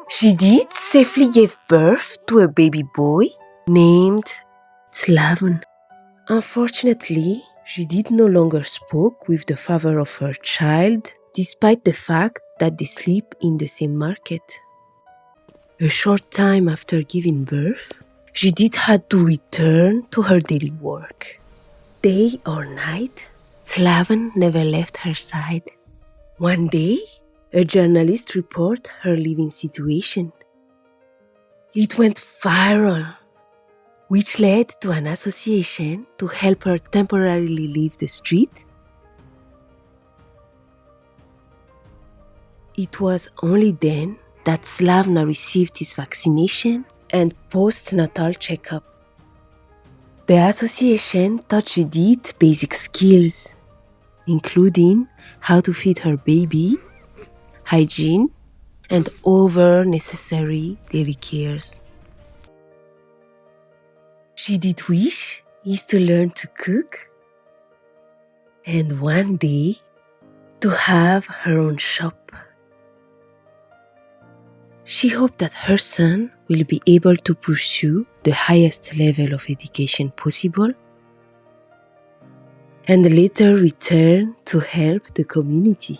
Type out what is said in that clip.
Judithe safely gave birth to a baby boy named Slaven. Unfortunately, Judithe no longer spoke with the father of her child, despite the fact that they sleep in the same market. A short time after giving birth, Judithe had to return to her daily work. Day or night, Slaven never left her side. One day, a journalist reported her living situation. It went viral, which led to an association to help her temporarily leave the street. It was only then that Slavna received his vaccination and postnatal checkup. The association taught Judithe basic skills, including how to feed her baby, hygiene, and other necessary daily cares. Judith's wish is to learn to cook and one day to have her own shop. She hoped that her son will be able to pursue the highest level of education possible and later return to help the community.